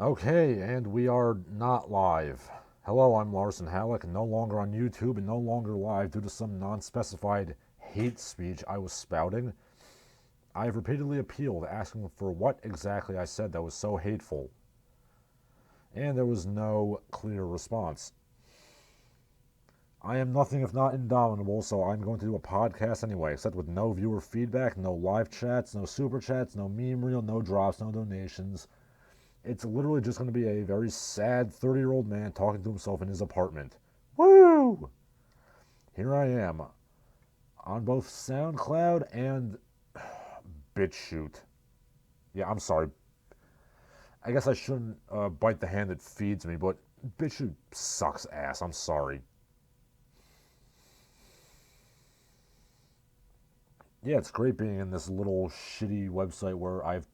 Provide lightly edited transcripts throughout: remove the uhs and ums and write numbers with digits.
Okay, and we are not live. Hello, I'm Larsen Halleck, no longer on YouTube and no longer live due to some non-specified hate speech I was spouting. I have repeatedly appealed, asking for what exactly I said that was so hateful. And there was no clear response. I am nothing if not indomitable, so I'm going to do a podcast anyway, except with no viewer feedback, no live chats, no super chats, no memereel, no drops, no donations. It's literally just going to be a very sad 30-year-old man talking to himself in his apartment. Woo! Here I am, on both SoundCloud and Bitchute. Yeah, I'm sorry. I guess I shouldn't bite the hand that feeds me, but Bitchute sucks ass. I'm sorry. Yeah, it's great being in this little shitty website where I've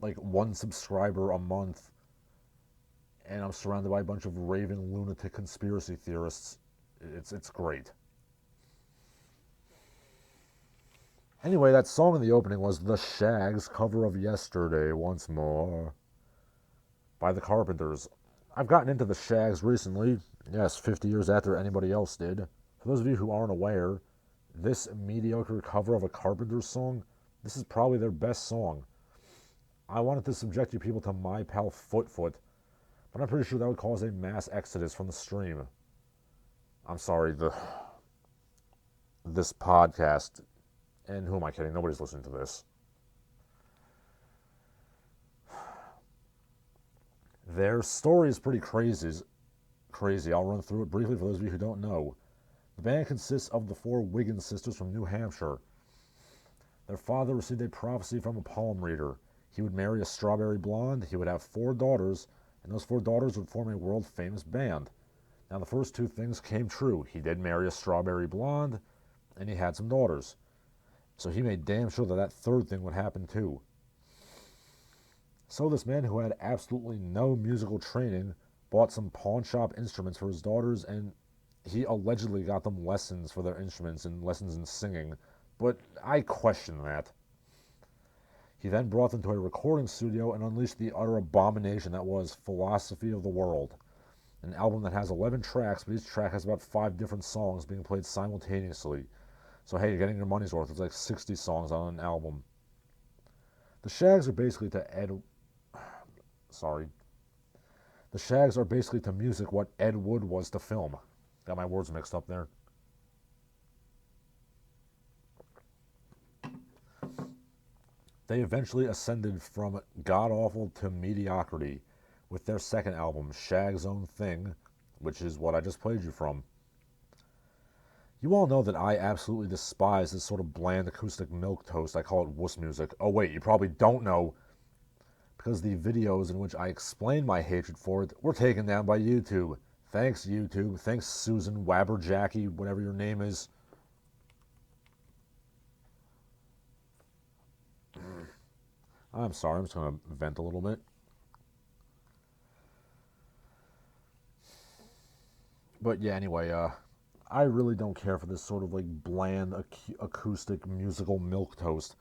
like one subscriber a month and I'm surrounded by a bunch of raving lunatic conspiracy theorists. It's great. Anyway, that song in the opening was the Shaggs cover of Yesterday Once More by the Carpenters. I've gotten into the Shaggs recently, yes, 50 years after anybody else did. For those of you who aren't aware, this mediocre cover of a Carpenters song, this is probably their best song. I wanted to subject you people to My Pal Foot, but I'm pretty sure that would cause a mass exodus from the stream. I'm sorry, this podcast, and who am I kidding? Nobody's listening to this. Their story is pretty crazy. I'll run through it briefly for those of you who don't know. The band consists of the four Whedon sisters from New Hampshire. Their father received a prophecy from a palm reader. He would marry a strawberry blonde, he would have four daughters, and those four daughters would form a world-famous band. Now, the first two things came true. He did marry a strawberry blonde, and he had some daughters. So he made damn sure that that third thing would happen too. So this man who had absolutely no musical training bought some pawn shop instruments for his daughters, and he allegedly got them lessons for their instruments and lessons in singing, but I question that. He then brought them to a recording studio and unleashed the utter abomination that was Philosophy of the World, an album that has 11 tracks, but each track has about 5 different songs being played simultaneously. So hey, you're getting your money's worth. It's like 60 songs on an album. The Shaggs are basically to The Shaggs are basically to music what Ed Wood was to film. Got my words mixed up there. They eventually ascended from god-awful to mediocrity with their second album, Shaggs' Own Thing, which is what I just played you from. You all know that I absolutely despise this sort of bland acoustic milquetoast. I call it wuss music. Oh wait, you probably don't know, because the videos in which I explain my hatred for it were taken down by YouTube. Thanks, YouTube. Thanks, Susan Wabberjacky, whatever your name is. I'm sorry, I'm just going to vent a little bit. But yeah, anyway, I really don't care for this sort of like bland acoustic musical milquetoast.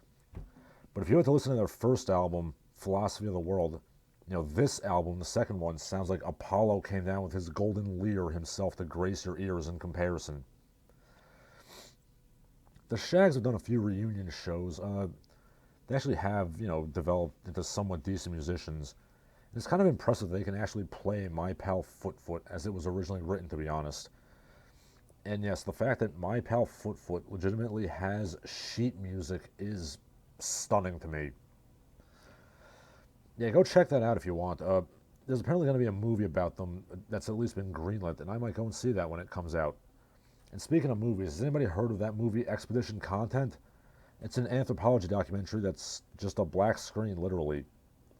But if you were to listen to their first album, Philosophy of the World, you know, this album, the second one, sounds like Apollo came down with his golden lyre himself to grace your ears in comparison. The Shaggs have done a few reunion shows. They actually have, you know, developed into somewhat decent musicians. And it's kind of impressive they can actually play My Pal Foot Foot as it was originally written, to be honest. And yes, the fact that My Pal Foot Foot legitimately has sheet music is stunning to me. Yeah, go check that out if you want. There's apparently going to be a movie about them that's at least been greenlit, and I might go and see that when it comes out. And speaking of movies, has anybody heard of that movie, Expedition Content? It's an Anthropology documentary that's just a black screen, literally.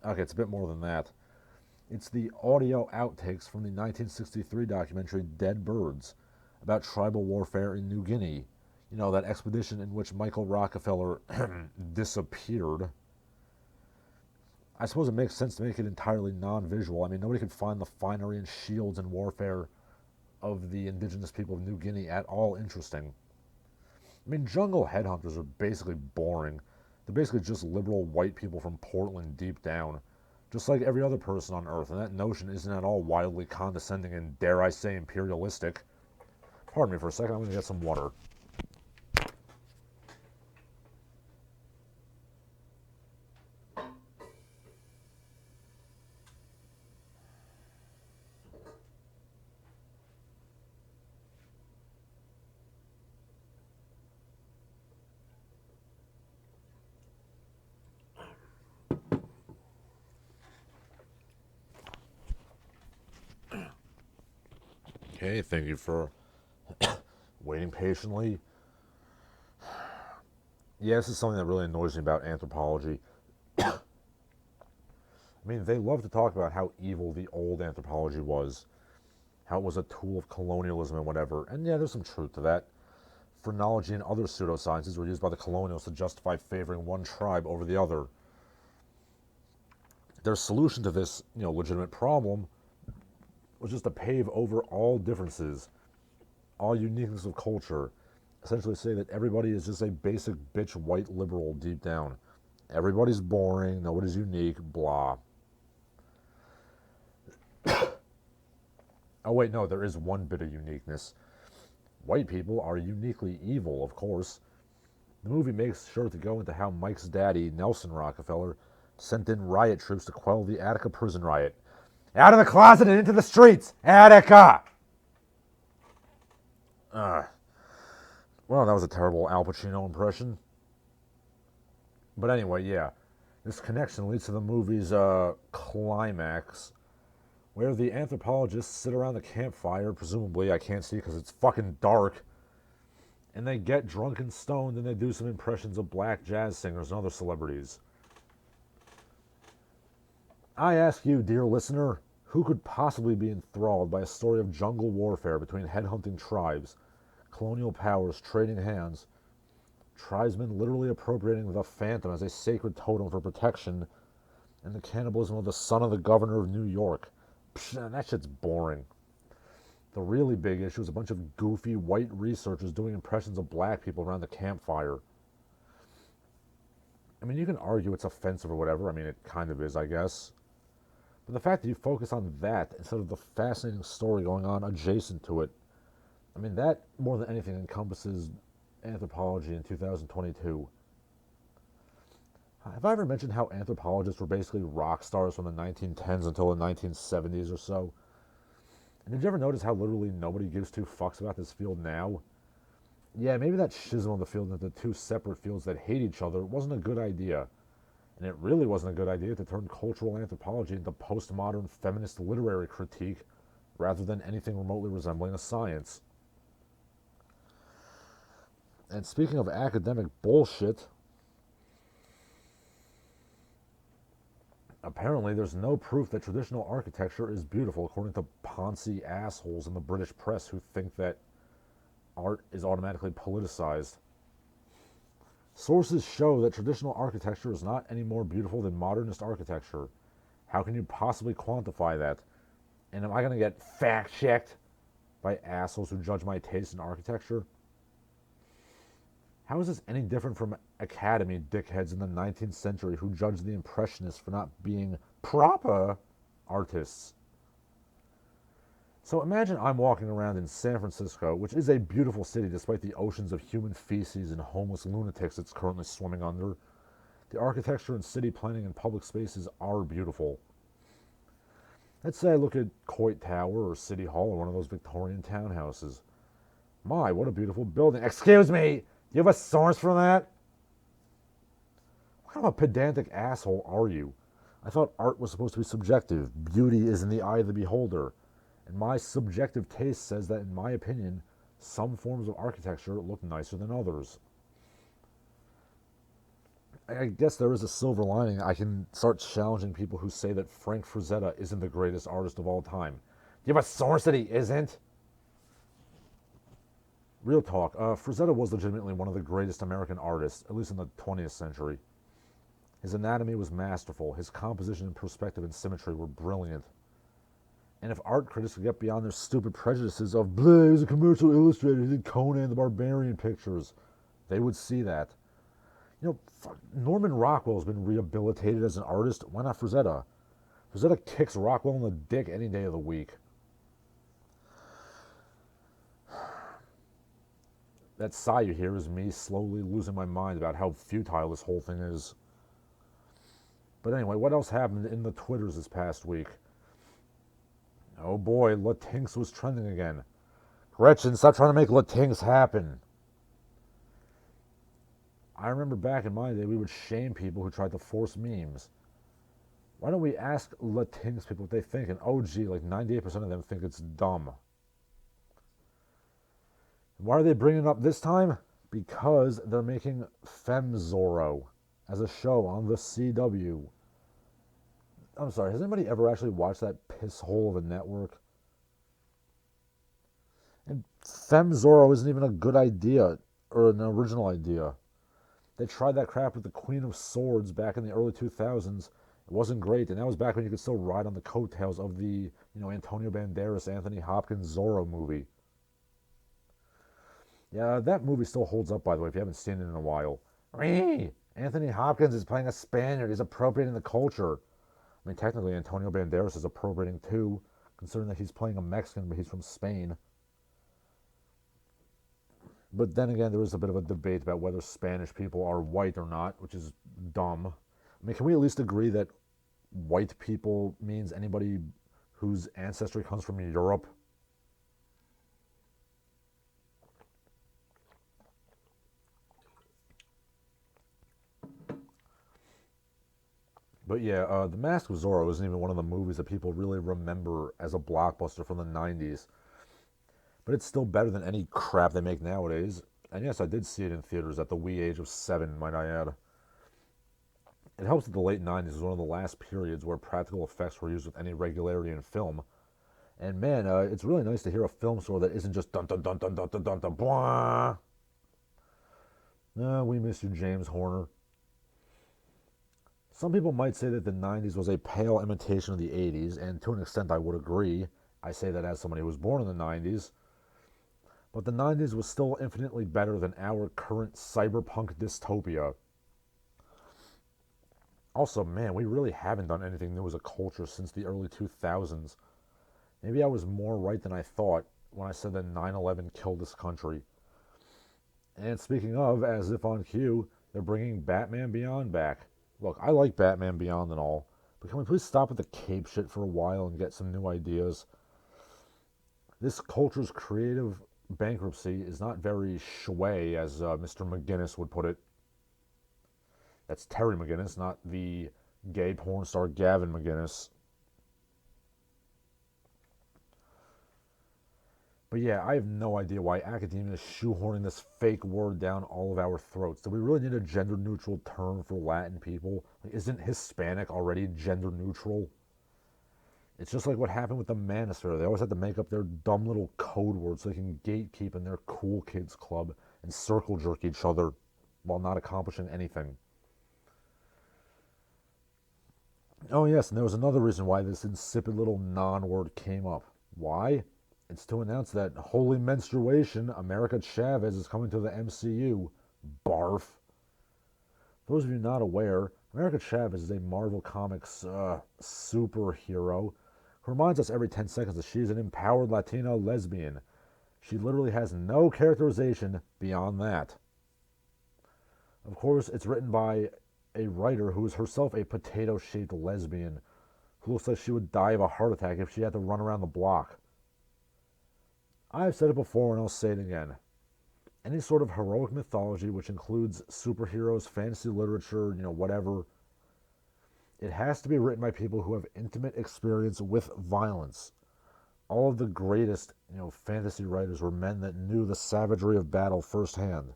Okay, it's a bit more than that. It's the audio outtakes from the 1963 documentary Dead Birds, about tribal warfare in New Guinea. You know, that expedition in which Michael Rockefeller disappeared. I suppose it makes sense to make it entirely non-visual. I mean, nobody could find the finery and shields and warfare of the indigenous people of New Guinea at all interesting. I mean, jungle headhunters are basically boring. They're basically just liberal white people from Portland deep down, just like every other person on Earth, and that notion isn't at all wildly condescending and, dare I say, imperialistic. Pardon me for a second, I'm going to get some water. Okay, thank you for waiting patiently. Yeah, this is something that really annoys me about anthropology. I mean, they love to talk about how evil the old anthropology was, how it was a tool of colonialism and whatever. And yeah, there's some truth to that. Phrenology and other pseudosciences were used by the colonials to justify favoring one tribe over the other. Their solution to this, legitimate problem was just to pave over all differences, all uniqueness of culture, essentially say that everybody is just a basic bitch white liberal deep down. Everybody's boring, nobody's unique, blah. Oh wait, no, there is one bit of uniqueness. White people are uniquely evil, of course. The movie makes sure to go into how Mike's daddy, Nelson Rockefeller, sent in riot troops to quell the Attica prison riot. Out of the closet and into the streets! Attica! Well, that was a terrible Al Pacino impression. But anyway, yeah. This connection leads to the movie's climax, where the anthropologists sit around the campfire, presumably, I can't see because it's fucking dark, and they get drunk and stoned and they do some impressions of black jazz singers and other celebrities. I ask you, dear listener, who could possibly be enthralled by a story of jungle warfare between headhunting tribes, colonial powers trading hands, tribesmen literally appropriating the phantom as a sacred totem for protection, and the cannibalism of the son of the governor of New York? Psh, that shit's boring. The really big issue is a bunch of goofy white researchers doing impressions of black people around the campfire. I mean, you can argue it's offensive or whatever. I mean, it kind of is, I guess. But the fact that you focus on that instead of the fascinating story going on adjacent to it, I mean, that more than anything encompasses anthropology in 2022. Have I ever mentioned how anthropologists were basically rock stars from the 1910s until the 1970s or so? And did you ever notice how literally nobody gives two fucks about this field now? Yeah, maybe that schism of the field into two separate fields that hate each other wasn't a good idea. And it really wasn't a good idea to turn cultural anthropology into postmodern feminist literary critique rather than anything remotely resembling a science. And speaking of academic bullshit, apparently there's no proof that traditional architecture is beautiful, according to Ponzi assholes in the British press who think that art is automatically politicized. Sources show that traditional architecture is not any more beautiful than modernist architecture. How can you possibly quantify that? And am I going to get fact-checked by assholes who judge my taste in architecture? How is this any different from Academy dickheads in the 19th century who judged the Impressionists for not being proper artists? So imagine I'm walking around in San Francisco, which is a beautiful city despite the oceans of human feces and homeless lunatics it's currently swimming under. The architecture and city planning and public spaces are beautiful. Let's say I look at Coit Tower or City Hall or one of those Victorian townhouses. My, what a beautiful building. Excuse me, do you have a source for that? What kind of a pedantic asshole are you? I thought art was supposed to be subjective. Beauty is in the eye of the beholder. And my subjective taste says that, in my opinion, some forms of architecture look nicer than others. I guess there is a silver lining. I can start challenging people who say that Frank Frazetta isn't the greatest artist of all time. Do you have a source that he isn't? Real talk, Frazetta was legitimately one of the greatest American artists, at least in the 20th century. His anatomy was masterful. His composition and perspective and symmetry were brilliant. And if art critics could get beyond their stupid prejudices of, bleh, he's a commercial illustrator, he did Conan the Barbarian pictures, they would see that. You know, Norman Rockwell's been rehabilitated as an artist. Why not Frazetta? Frazetta kicks Rockwell in the dick any day of the week. That sigh you hear is me slowly losing my mind about how futile this whole thing is. But anyway, what else happened in the Twitters this past week? Oh boy, Latinx was trending again. Gretchen, stop trying to make Latinx happen. I remember back in my day, we would shame people who tried to force memes. Why don't we ask Latinx people what they think? And oh gee, like 98% of them think it's dumb. Why are they bringing it up this time? Because they're making Femzorro as a show on the CW. I'm sorry, has anybody ever actually watched that piss hole of a network? And Femzorro isn't even a good idea, or an original idea. They tried that crap with the Queen of Swords back in the early 2000s. It wasn't great, and that was back when you could still ride on the coattails of the, Antonio Banderas, Anthony Hopkins Zorro movie. Yeah, that movie still holds up, by the way, if you haven't seen it in a while. Anthony Hopkins is playing a Spaniard. He's appropriating the culture. I mean, technically, Antonio Banderas is appropriating too, considering that he's playing a Mexican, but he's from Spain. But then again, there is a bit of a debate about whether Spanish people are white or not, which is dumb. I mean, can we at least agree that white people means anybody whose ancestry comes from Europe? But yeah, The Mask of Zorro isn't even one of the movies that people really remember as a blockbuster from the 90s. But it's still better than any crap they make nowadays. And yes, I did see it in theaters at the wee age of 7, might I add. It helps that the late 90s was one of the last periods where practical effects were used with any regularity in film. And man, it's really nice to hear a film score that isn't just dun dun dun dun dun dun dun dun blah. We miss you, James Horner. Some people might say that the 90s was a pale imitation of the 80s, and to an extent I would agree. I say that as somebody who was born in the 90s. But the 90s was still infinitely better than our current cyberpunk dystopia. Also, man, we really haven't done anything new as a culture since the early 2000s. Maybe I was more right than I thought when I said that 9/11 killed this country. And speaking of, as if on cue, they're bringing Batman Beyond back. Look, I like Batman Beyond and all, but can we please stop with the cape shit for a while and get some new ideas? This culture's creative bankruptcy is not very shui, as Mr. McGinnis would put it. That's Terry McGinnis, not the gay porn star Gavin McGinnis. But yeah, I have no idea why academia is shoehorning this fake word down all of our throats. Do we really need a gender neutral term for Latin people? Like, isn't Hispanic already gender neutral? It's just like what happened with the Manosphere. They always have to make up their dumb little code words so they can gatekeep in their cool kids club and circle jerk each other while not accomplishing anything. Oh yes, and there was another reason why this insipid little non-word came up. Why? It's to announce that holy menstruation, America Chavez is coming to the MCU. Barf. For those of you not aware, America Chavez is a Marvel Comics superhero who reminds us every 10 seconds that she's an empowered Latina lesbian. She literally has no characterization beyond that. Of course, it's written by a writer who is herself a potato-shaped lesbian who looks like she would die of a heart attack if she had to run around the block. I've said it before and I'll say it again. Any sort of heroic mythology, which includes superheroes, fantasy literature, whatever, it has to be written by people who have intimate experience with violence. All of the greatest, fantasy writers were men that knew the savagery of battle firsthand.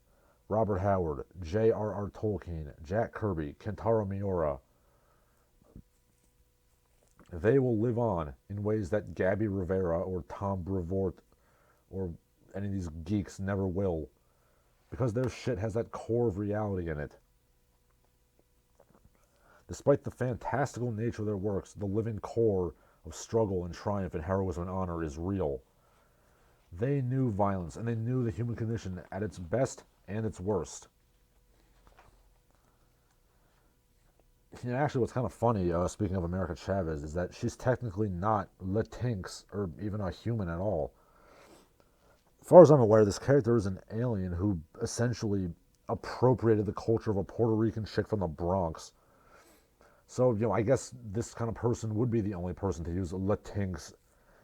Robert Howard, J.R.R. Tolkien, Jack Kirby, Kentaro Miura. They will live on in ways that Gabby Rivera or Tom Brevoort or any of these geeks never will, because their shit has that core of reality in it. Despite the fantastical nature of their works, the living core of struggle and triumph and heroism and honor is real. They knew violence, and they knew the human condition at its best and its worst. Actually, what's kind of funny, speaking of America Chavez, is that she's technically not Latinx or even a human at all. As far as I'm aware, this character is an alien who essentially appropriated the culture of a Puerto Rican chick from the Bronx. So, I guess this kind of person would be the only person to use Latinx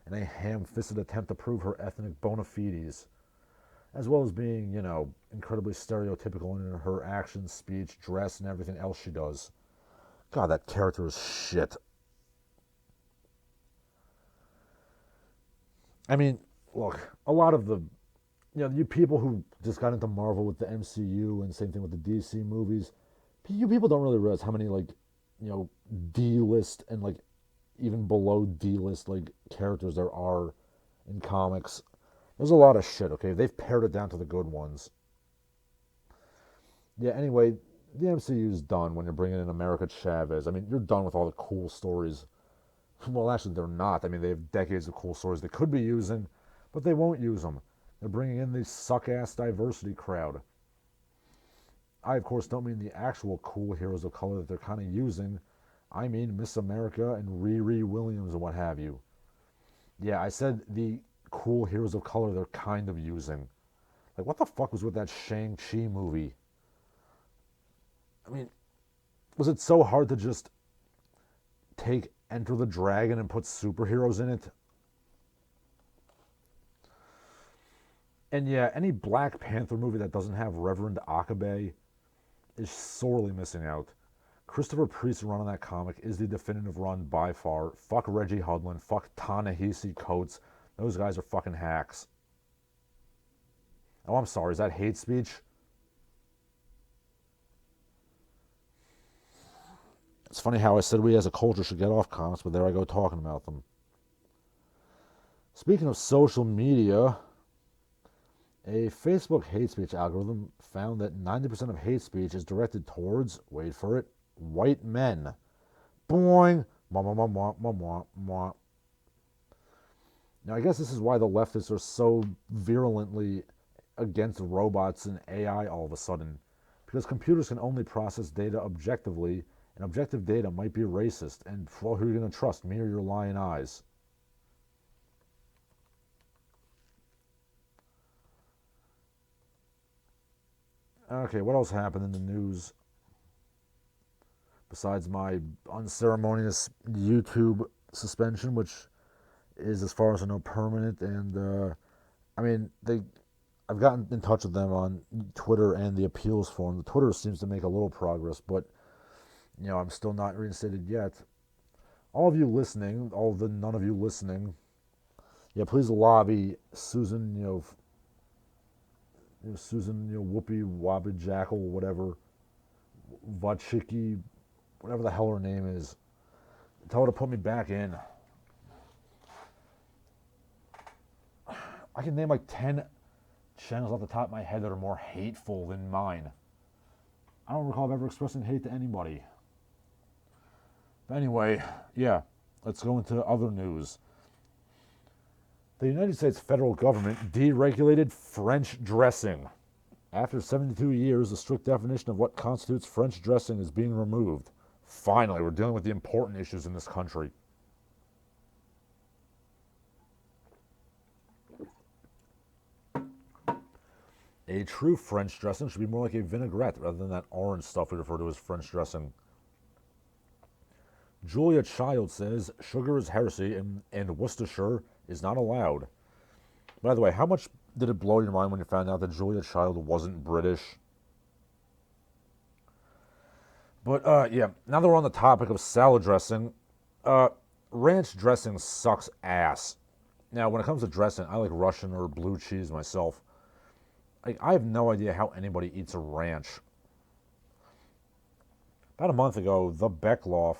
in a ham-fisted attempt to prove her ethnic bona fides, as well as being, incredibly stereotypical in her actions, speech, dress, and everything else she does. God, that character is shit. I mean, look, a lot of the, you people who just got into Marvel with the MCU and same thing with the DC movies, you people don't really realize how many, D-list and, even below D-list, characters there are in comics. There's a lot of shit, okay? They've pared it down to the good ones. Yeah, anyway, the MCU's done when you're bringing in America Chavez. I mean, you're done with all the cool stories. Well, actually, they're not. I mean, they have decades of cool stories they could be using, but they won't use them. They're bringing in the suck-ass diversity crowd. I, of course, don't mean the actual cool heroes of color that they're kind of using. I mean Miss America and Riri Williams and what have you. Yeah, I said the cool heroes of color they're kind of using. Like, what the fuck was with that Shang-Chi movie? I mean, was it so hard to just take Enter the Dragon and put superheroes in it? And yeah, any Black Panther movie that doesn't have Reverend Akabe is sorely missing out. Christopher Priest's run on that comic is the definitive run by far. Fuck Reggie Hudlin. Fuck Ta-Nehisi Coates. Those guys are fucking hacks. Oh, I'm sorry. Is that hate speech? It's funny how I said we as a culture should get off comics, but there I go talking about them. Speaking of social media, a Facebook hate speech algorithm found that 90% of hate speech is directed towards, wait for it, white men. Boing! Mwah, mwah, mwah, mwah, mwah, mwah, mwah. Now, I guess this is why the leftists are so virulently against robots and AI all of a sudden. Because computers can only process data objectively, and objective data might be racist. And well, who are you going to trust, me or your lying eyes? Okay, what else happened in the news besides my unceremonious YouTube suspension, which is, as far as I know, permanent? And I mean, I've gotten in touch with them on Twitter and the appeals forum. The Twitter seems to make a little progress, but I'm still not reinstated yet. All of you listening, all of the none of you listening, please lobby Susan, Susan, Whoopi Wabijackal, whatever, Vachicki, whatever the hell her name is. Tell her to put me back in. I can name like 10 channels off the top of my head that are more hateful than mine. I don't recall ever expressing hate to anybody. But anyway, let's go into other news. The United States federal government deregulated French dressing. After 72 years, the strict definition of what constitutes French dressing is being removed. Finally, we're dealing with the important issues in this country. A true French dressing should be more like a vinaigrette rather than that orange stuff we refer to as French dressing. Julia Child says sugar is heresy and Worcestershire is not allowed. By the way, how much did it blow your mind when you found out that Julia Child wasn't British? But now that we're on the topic of salad dressing, ranch dressing sucks ass. Now, when it comes to dressing, I like Russian or blue cheese myself. I have no idea how anybody eats a ranch. About a month ago, the Beckloff,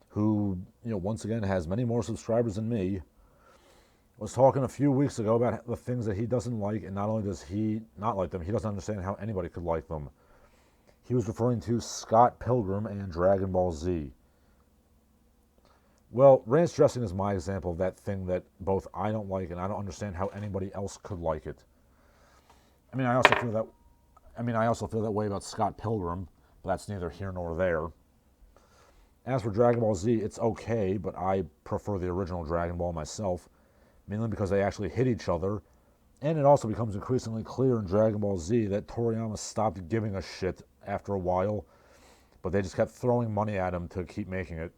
who, once again has many more subscribers than me, was talking a few weeks ago about the things that he doesn't like, and not only does he not like them, he doesn't understand how anybody could like them. He was referring to Scott Pilgrim and Dragon Ball Z. Well, ranch dressing is my example of that thing that both I don't like and I don't understand how anybody else could like it. I also feel that way about Scott Pilgrim, but that's neither here nor there. As for Dragon Ball Z, it's okay, but I prefer the original Dragon Ball myself, mainly because they actually hit each other, and it also becomes increasingly clear in Dragon Ball Z that Toriyama stopped giving a shit after a while, but they just kept throwing money at him to keep making it.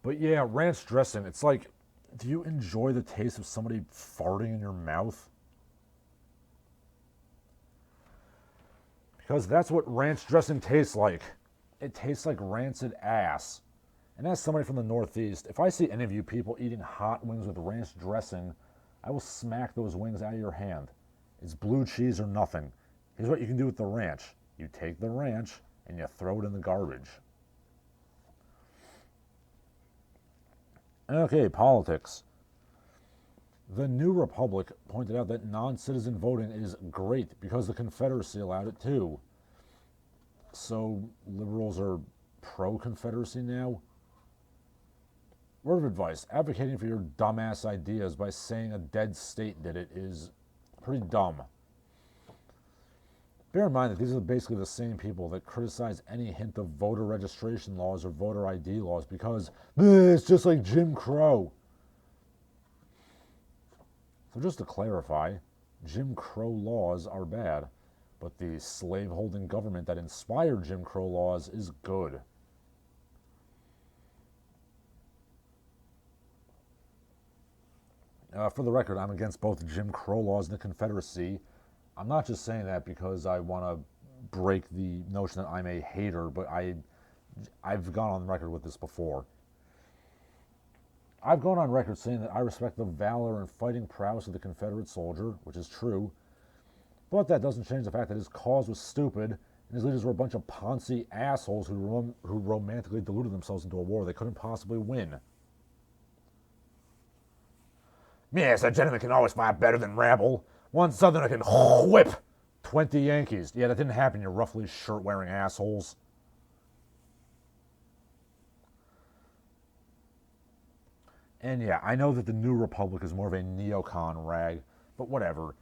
But yeah, ranch dressing, it's like, do you enjoy the taste of somebody farting in your mouth? Because that's what ranch dressing tastes like. It tastes like rancid ass. And as somebody from the Northeast, if I see any of you people eating hot wings with ranch dressing, I will smack those wings out of your hand. It's blue cheese or nothing. Here's what you can do with the ranch. You take the ranch and you throw it in the garbage. Okay, politics. The New Republic pointed out that non-citizen voting is great because the Confederacy allowed it too. So liberals are pro-Confederacy now? Word of advice, advocating for your dumbass ideas by saying a dead state did it is pretty dumb. Bear in mind that these are basically the same people that criticize any hint of voter registration laws or voter ID laws because it's just like Jim Crow. So just to clarify, Jim Crow laws are bad, but the slave-holding government that inspired Jim Crow laws is good. For the record, I'm against both Jim Crow laws and the Confederacy. I'm not just saying that because I want to break the notion that I'm a hater, but I've gone on record with this before. I've gone on record saying that I respect the valor and fighting prowess of the Confederate soldier, which is true, but that doesn't change the fact that his cause was stupid and his leaders were a bunch of Ponzi assholes who romantically deluded themselves into a war they couldn't possibly win. Yes, a gentleman can always fight better than rabble. One Southerner can whip 20 Yankees. Yeah, that didn't happen, you roughly shirt-wearing assholes. And yeah, I know that the New Republic is more of a neocon rag, but whatever.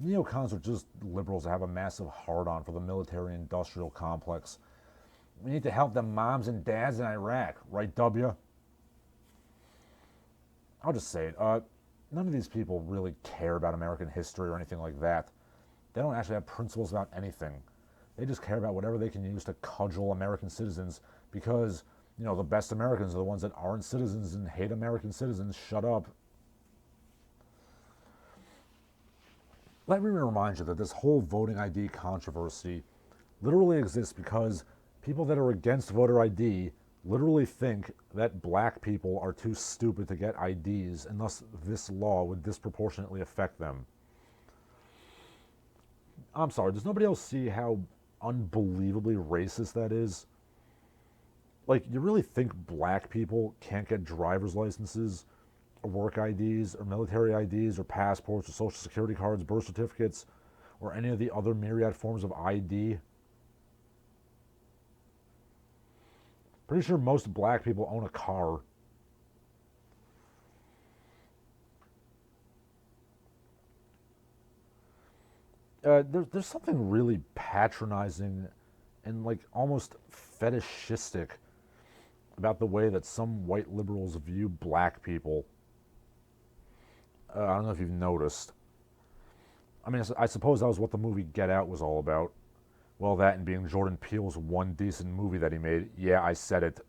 Neocons are just liberals that have a massive hard-on for the military-industrial complex. We need to help the moms and dads in Iraq, right, W? I'll just say it. None of these people really care about American history or anything like that. They don't actually have principles about anything. They just care about whatever they can use to cudgel American citizens because, the best Americans are the ones that aren't citizens and hate American citizens. Shut up. Let me remind you that this whole voting ID controversy literally exists because people that are against voter ID literally think that black people are too stupid to get IDs, and thus this law would disproportionately affect them. I'm sorry, does nobody else see how unbelievably racist that is? Like, you really think black people can't get driver's licenses, or work IDs, or military IDs, or passports, or social security cards, birth certificates, or any of the other myriad forms of ID? Pretty sure most black people own a car. There's something really patronizing and like almost fetishistic about the way that some white liberals view black people. I don't know if you've noticed. I mean, I suppose that was what the movie Get Out was all about. Well, that and being Jordan Peele's one decent movie that he made. Yeah, I said it.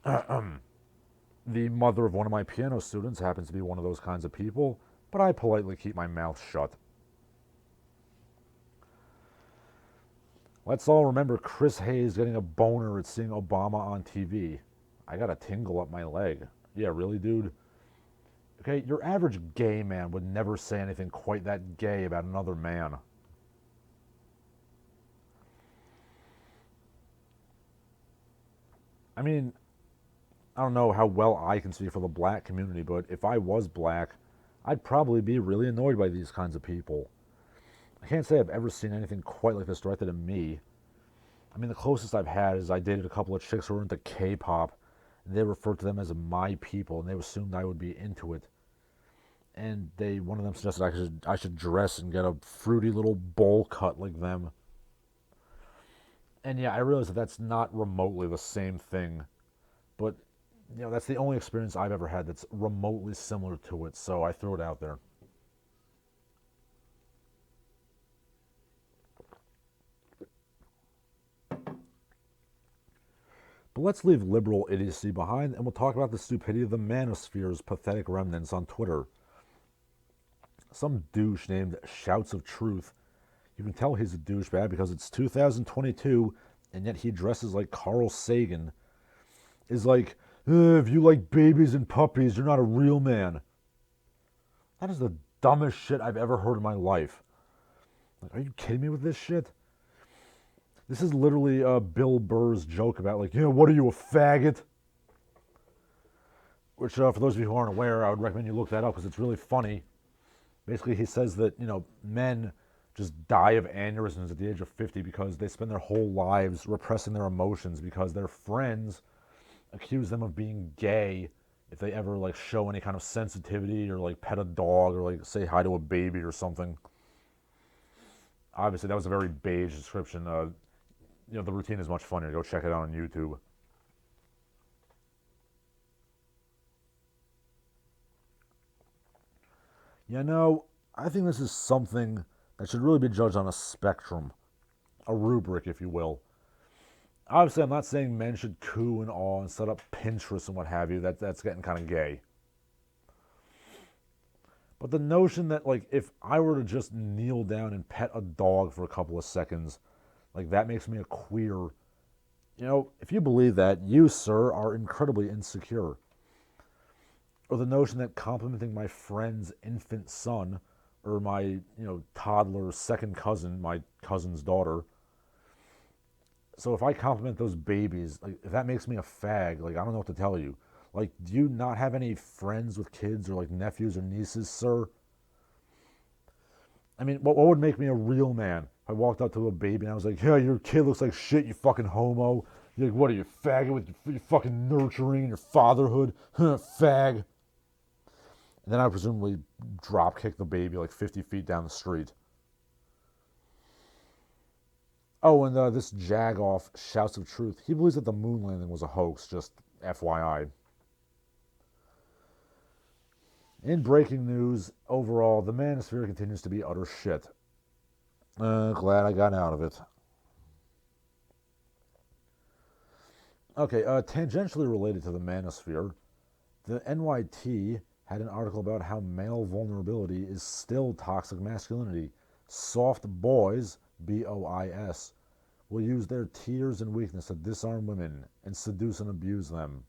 The mother of one of my piano students happens to be one of those kinds of people, but I politely keep my mouth shut. Let's all remember Chris Hayes getting a boner at seeing Obama on TV. I got a tingle up my leg. Yeah, really, dude? Okay, your average gay man would never say anything quite that gay about another man. I mean, I don't know how well I can speak for the black community, but if I was black, I'd probably be really annoyed by these kinds of people. I can't say I've ever seen anything quite like this directed at me. I mean, the closest I've had is I dated a couple of chicks who were into K-pop, and they referred to them as my people, and they assumed I would be into it. And one of them suggested I should dress and get a fruity little bowl cut like them. And yeah, I realize that that's not remotely the same thing, but that's the only experience I've ever had that's remotely similar to it, so I threw it out there. But let's leave liberal idiocy behind and we'll talk about the stupidity of the manosphere's pathetic remnants on Twitter. Some douche named Shouts of Truth, you can tell he's a douchebag because it's 2022 and yet he dresses like Carl Sagan, is like, if you like babies and puppies, you're not a real man. That is the dumbest shit I've ever heard in my life. Like, are you kidding me with this shit? This is literally Bill Burr's joke about, like, what are you, a faggot? Which, for those of you who aren't aware, I would recommend you look that up because it's really funny. Basically, he says that, men just die of aneurysms at the age of 50 because they spend their whole lives repressing their emotions because their friends accuse them of being gay if they ever, like, show any kind of sensitivity or, like, pet a dog or, like, say hi to a baby or something. Obviously, that was a very beige description. The routine is much funnier. Go check it out on YouTube. I think this is something that should really be judged on a spectrum, a rubric, if you will. Obviously, I'm not saying men should coo and awe and set up Pinterest and what have you. That's getting kind of gay. But the notion that, like, if I were to just kneel down and pet a dog for a couple of seconds, like, that makes me a queer. If you believe that, you, sir, are incredibly insecure. Or the notion that complimenting my friend's infant son or my, toddler's second cousin, my cousin's daughter. So if I compliment those babies, like, if that makes me a fag, like, I don't know what to tell you. Like, do you not have any friends with kids or, like, nephews or nieces, sir? I mean, what would make me a real man? If I walked up to a baby and I was like, yeah, your kid looks like shit, you fucking homo. You're like, what are you, faggot with your fucking nurturing and your fatherhood? Fag. And then I presumably drop kick the baby like 50 feet down the street. Oh, and this jag-off shouts of truth. He believes that the moon landing was a hoax, just FYI. In breaking news, overall, the manosphere continues to be utter shit. Glad I got out of it. Okay, tangentially related to the manosphere, the NYT had an article about how male vulnerability is still toxic masculinity. Soft boys, B-O-I-S, will use their tears and weakness to disarm women and seduce and abuse them.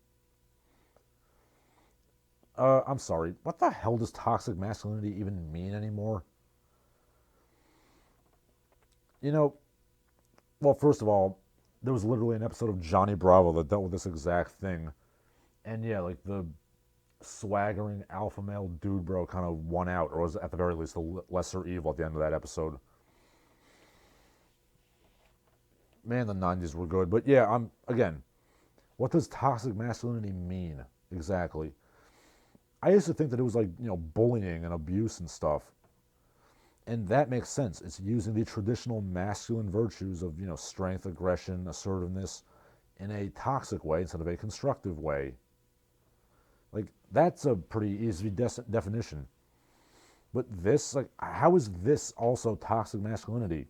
I'm sorry, what the hell does toxic masculinity even mean anymore? Well, first of all, there was literally an episode of Johnny Bravo that dealt with this exact thing. And yeah, like the swaggering alpha male dude bro kind of won out, or was at the very least the lesser evil at the end of that episode. Man, the 90s were good. But yeah, again, what does toxic masculinity mean exactly? I used to think that it was like, bullying and abuse and stuff. And that makes sense. It's using the traditional masculine virtues of, strength, aggression, assertiveness in a toxic way instead of a constructive way. Like, that's a pretty easy definition. But this, like, how is this also toxic masculinity?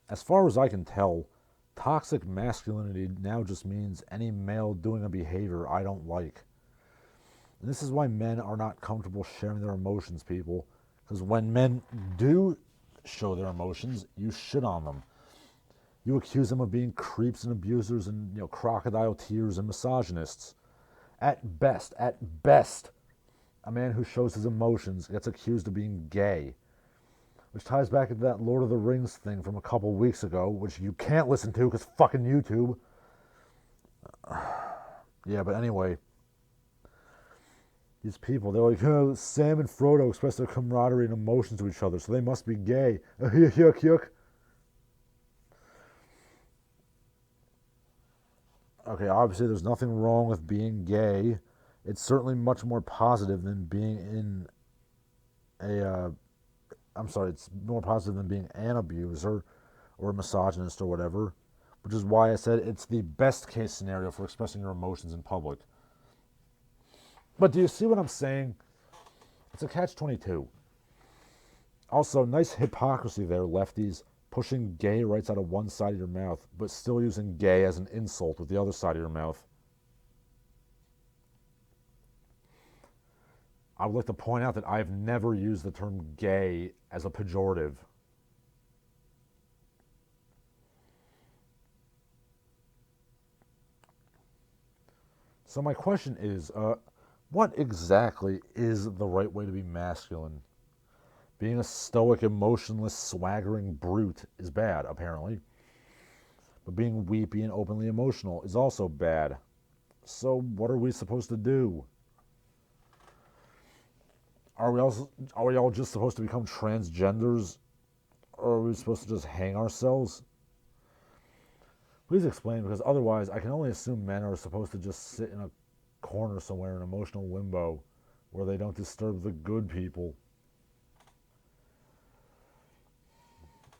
As far as I can tell, toxic masculinity now just means any male doing a behavior I don't like. And this is why men are not comfortable sharing their emotions, people. Because when men do show their emotions, you shit on them. You accuse them of being creeps and abusers and, crocodile tears and misogynists. At best, a man who shows his emotions gets accused of being gay. Which ties back into that Lord of the Rings thing from a couple weeks ago, which you can't listen to because fucking YouTube. Yeah, but anyway, these people, they're like, oh, Sam and Frodo express their camaraderie and emotions to each other, so they must be gay. Yuck, yuck. Okay, obviously there's nothing wrong with being gay. It's certainly much more positive than being in it's more positive than being an abuser or a misogynist or whatever, which is why I said it's the best case scenario for expressing your emotions in public. But do you see what I'm saying? It's a catch-22. Also, nice hypocrisy there, lefties, pushing gay right out of one side of your mouth, but still using gay as an insult with the other side of your mouth. I would like to point out that I've never used the term gay as a pejorative. So my question is, what exactly is the right way to be masculine? Being a stoic, emotionless, swaggering brute is bad, apparently. But being weepy and openly emotional is also bad. So what are we supposed to do? Are we all just supposed to become transgenders? Or are we supposed to just hang ourselves? Please explain, because otherwise I can only assume men are supposed to just sit in a corner somewhere in emotional limbo where they don't disturb the good people.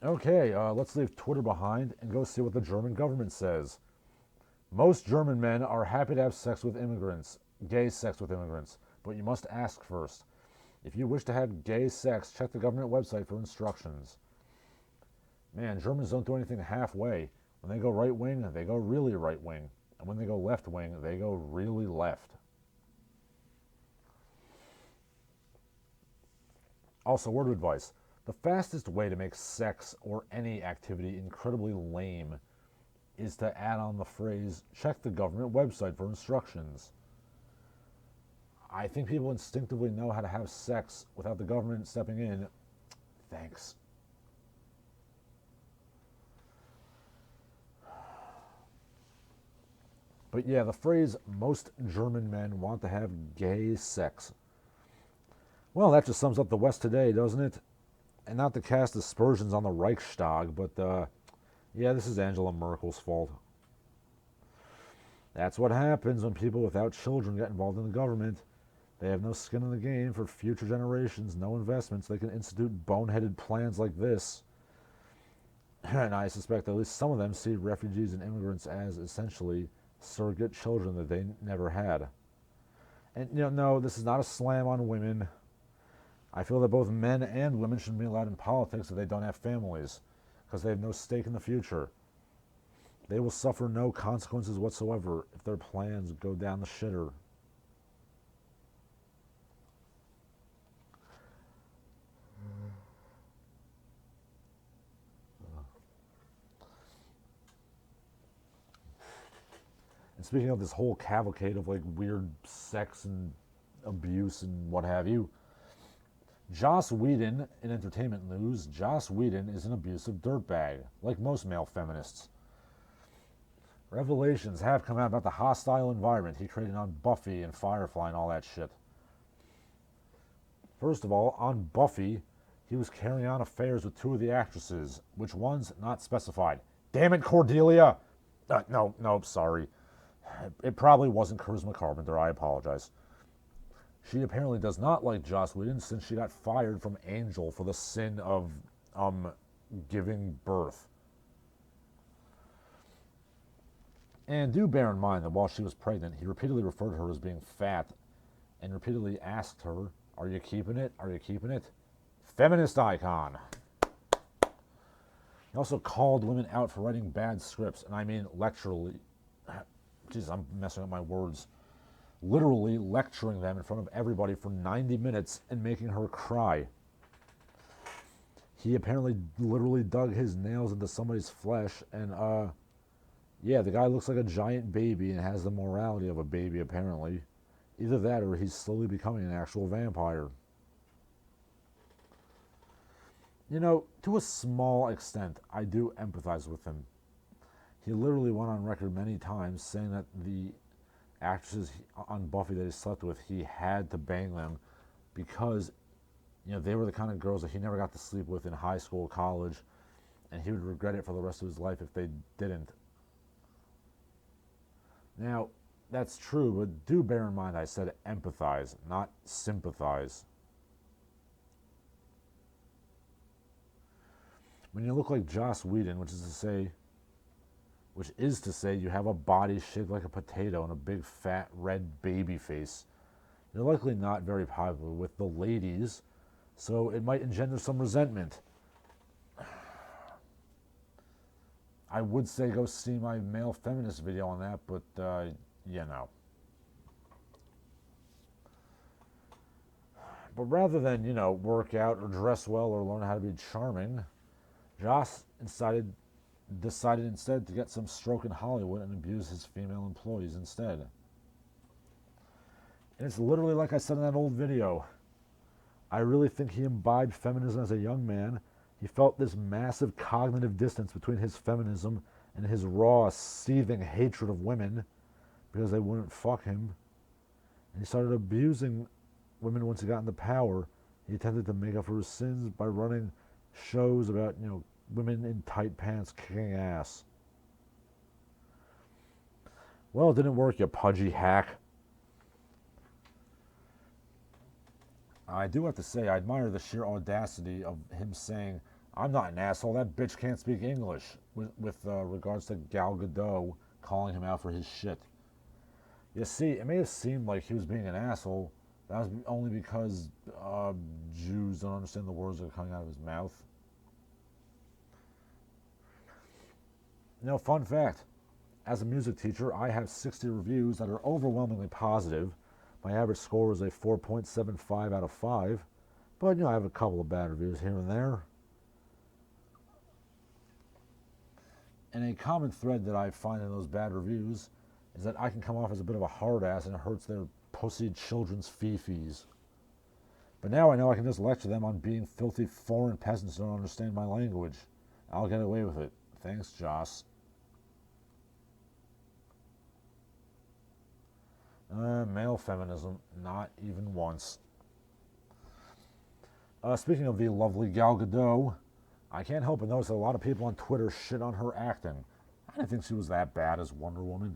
Okay, let's leave Twitter behind and go see what the German government says. Most German men are happy to have sex with immigrants, gay sex with immigrants, but you must ask first. If you wish to have gay sex, check the government website for instructions. Man, Germans don't do anything halfway. When they go right wing, they go really right wing. And when they go left-wing, they go really left. Also, word of advice. The fastest way to make sex or any activity incredibly lame is to add on the phrase, check the government website for instructions. I think people instinctively know how to have sex without the government stepping in. Thanks. But yeah, the phrase, most German men want to have gay sex. Well, that just sums up the West today, doesn't it? And not to cast aspersions on the Reichstag, but yeah, this is Angela Merkel's fault. That's what happens when people without children get involved in the government. They have no skin in the game for future generations, no investments. They can institute boneheaded plans like this. And I suspect at least some of them see refugees and immigrants as essentially surrogate children that they never had. And, no, this is not a slam on women. I feel that both men and women should be allowed in politics if they don't have families, because they have no stake in the future. They will suffer no consequences whatsoever if their plans go down the shitter. And speaking of this whole cavalcade of like weird sex and abuse and what have you, Joss Whedon, in entertainment news, Joss Whedon is an abusive dirtbag, like most male feminists. Revelations have come out about the hostile environment he created on Buffy and Firefly and all that shit. First of all, on Buffy, he was carrying on affairs with two of the actresses, which ones not specified. Damn it, Cordelia! No, sorry. It probably wasn't Charisma Carpenter, I apologize. She apparently does not like Joss Whedon since she got fired from Angel for the sin of, giving birth. And do bear in mind that while she was pregnant, he repeatedly referred to her as being fat and repeatedly asked her, are you keeping it? Are you keeping it? Feminist icon. He also called women out for writing bad scripts, and I mean literally. Jeez, I'm messing up my words. Literally lecturing them in front of everybody for 90 minutes and making her cry. He apparently literally dug his nails into somebody's flesh, and yeah, the guy looks like a giant baby and has the morality of a baby apparently. Either that or he's slowly becoming an actual vampire. To a small extent, I do empathize with him. He literally went on record many times saying that the actresses on Buffy that he slept with, he had to bang them because, they were the kind of girls that he never got to sleep with in high school, college, and he would regret it for the rest of his life if they didn't. Now, that's true, but do bear in mind I said empathize, not sympathize. When you look like Joss Whedon, which is to say you have a body shaped like a potato and a big fat red baby face, you're likely not very popular with the ladies, so it might engender some resentment. I would say go see my male feminist video on that, but, But rather than, work out or dress well or learn how to be charming, Joss decided instead to get some stroke in Hollywood and abuse his female employees instead. And it's literally like I said in that old video. I really think he imbibed feminism as a young man. He felt this massive cognitive distance between his feminism and his raw, seething hatred of women because they wouldn't fuck him. And he started abusing women once he got into power. He attempted to make up for his sins by running shows about, women in tight pants kicking ass. Well, it didn't work, you pudgy hack. I do have to say, I admire the sheer audacity of him saying, I'm not an asshole, that bitch can't speak English, with regards to Gal Gadot calling him out for his shit. You see, it may have seemed like he was being an asshole, but that was only because Jews don't understand the words that are coming out of his mouth. Fun fact, As a music teacher, I have 60 reviews that are overwhelmingly positive. My average score is a 4.75 out of 5, but I have a couple of bad reviews here and there. And a common thread that I find in those bad reviews is that I can come off as a bit of a hard ass and it hurts their pussy children's fifis. But now I know I can just lecture them on being filthy foreign peasants who don't understand my language. I'll get away with it. Thanks, Joss. Male feminism, not even once. Speaking of the lovely Gal Gadot, I can't help but notice that a lot of people on Twitter shit on her acting. I didn't think she was that bad as Wonder Woman.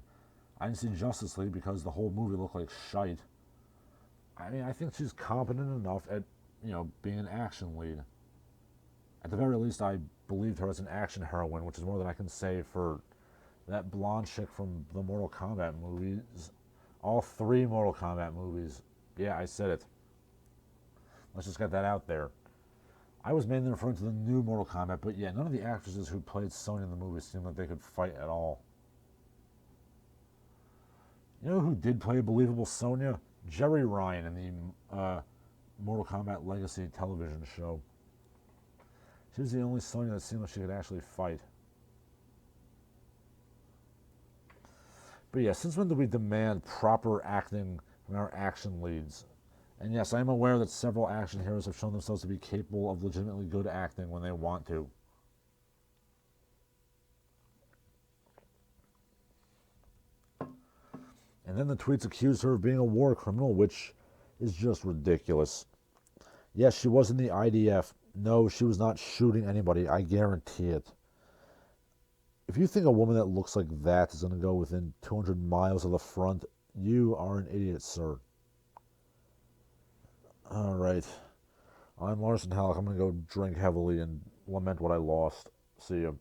I didn't see Justice League because the whole movie looked like shite. I mean, I think she's competent enough at, being an action lead. At the very least, I believed her as an action heroine, which is more than I can say for that blonde chick from the Mortal Kombat movies. All 3 Mortal Kombat movies. Yeah, I said it. Let's just get that out there. I was mainly referring to the new Mortal Kombat, but yeah, none of the actresses who played Sonya in the movie seemed like they could fight at all. You know who did play a believable Sonya? Jerry Ryan in the Mortal Kombat Legacy television show. She was the only Sonya that seemed like she could actually fight. But yeah, since when do we demand proper acting from our action leads? And yes, I am aware that several action heroes have shown themselves to be capable of legitimately good acting when they want to. And then the tweets accused her of being a war criminal, which is just ridiculous. Yes, she was in the IDF. No, she was not shooting anybody. I guarantee it. If you think a woman that looks like that is going to go within 200 miles of the front, you are an idiot, sir. All right. I'm Larsen Halleck. I'm going to go drink heavily and lament what I lost. See you.